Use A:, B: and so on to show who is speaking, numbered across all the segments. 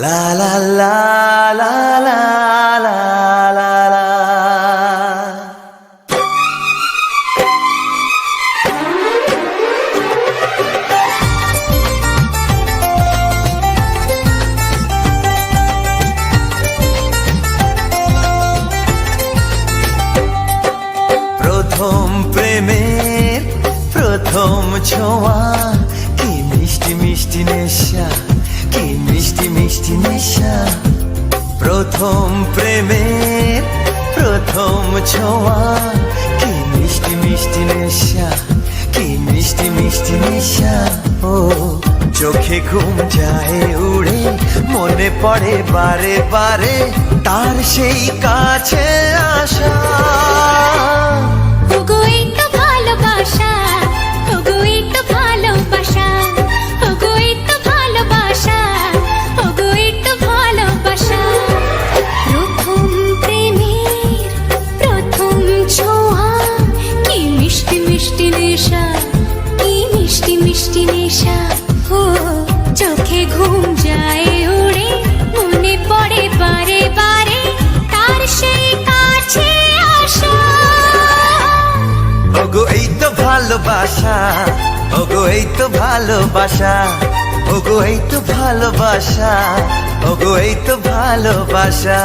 A: লা লা লা লা লা লা লা লা। প্রথম প্রেমের প্রথম ছোঁয়া, কি মিষ্টি মিষ্টি নেশা, কি মিষ্টি মিষ্টি নেশা। প্রথম প্রেমের প্রথম ছোঁয়া, কি মিষ্টি মিষ্টি নেশা, কি মিষ্টি মিষ্টি নেশা। ও চোখে ঘুম যায় উড়ে, মনে পড়ে বারে বারে তার সেই কাছে আসা।
B: ওগো এই তো ভালোবাসা, ওগো এই তো ভালোবাসা, ওগো এই তো ভালোবাসা, ওগো এই তো ভালোবাসা। প্রথম প্রেমের প্রথম ছোঁয়া, কি মিষ্টি মিষ্টি নেশা, কি মিষ্টি মিষ্টি নেশা। ও চোখে ঘুম যায় উড়ে, মনে পড়ে বারে বারে তার সেই কাছে আসা।
A: ওগো এই তো ভালোবাসা, ওগো এই তো ভালোবাসা, ওগো এই তো ভালোবাসা, ওগো এই তো ভালোবাসা।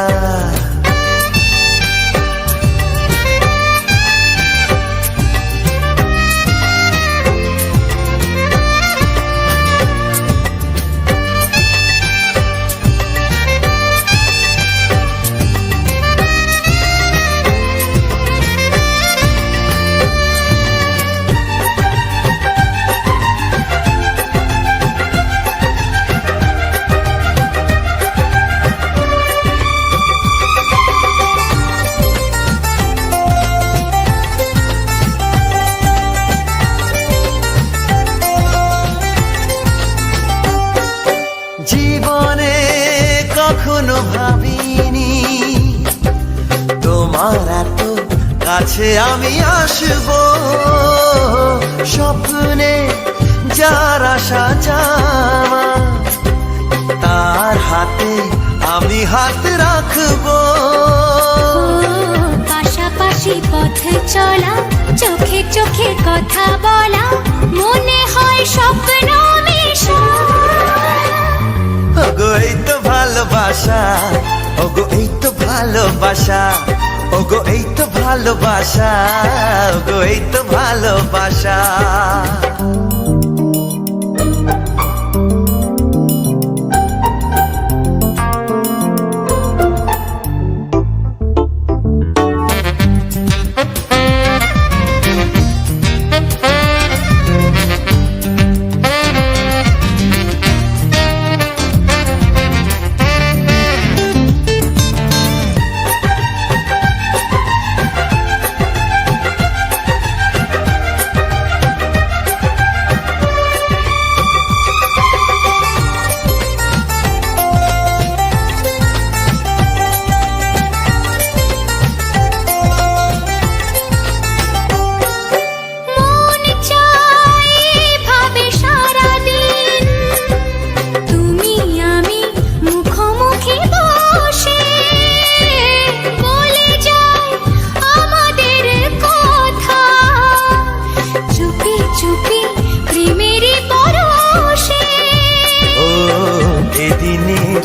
A: জীবনে কখনো ভাবিনি তোমার এত কাছে আমি আসবো। স্বপ্নে যার আশা জামা, তার হাতে আমি হাত রাখবো।
B: পাশাপাশি পথ চলা, চোখে চোখে কথা বলা, মনে হয় স্বপ্ন মেশা।
A: ওগো এই তো ভালোবাসা, ওগো এই তো ভালোবাসা, ওগো এই তো ভালোবাসা, ওগো এই তো ভালোবাসা।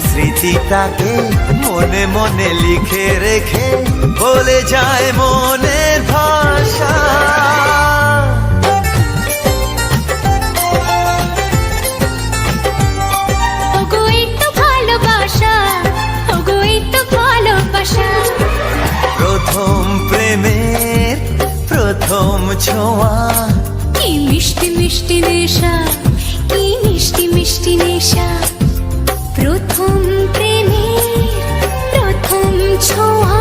A: স্মৃতিটাকে মনে মনে লিখে রেখে বলে যায় মনের ভাষা।
B: ওগো এই তো ভালোবাসা, ওগো এই তো ভালোবাসা।
A: প্রথম প্রেমের প্রথম ছোঁয়া,
B: কি মিষ্টি মিষ্টি নেশা, কি মিষ্টি মিষ্টি নেশা। প্রথম প্রেমের প্রথম ছোঁয়া,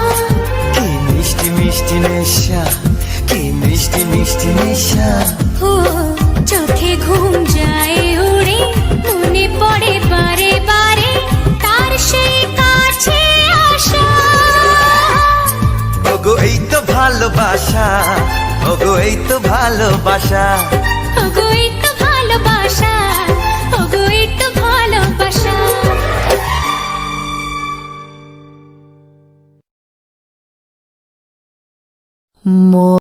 A: কি মিষ্টি মিষ্টি নেশা, কি মিষ্টি মিষ্টি নেশা।
B: ও চোখে ঘুম যায় উড়ে, মনে পড়ে বারে বারে তার সেই কাছে আসা।
A: ওগো এই তো ভালোবাসা, ওগো এই তো ভালোবাসা,
B: ওগো এই তো ভালোবাসা, ওগো এই তো ভালোবাসা।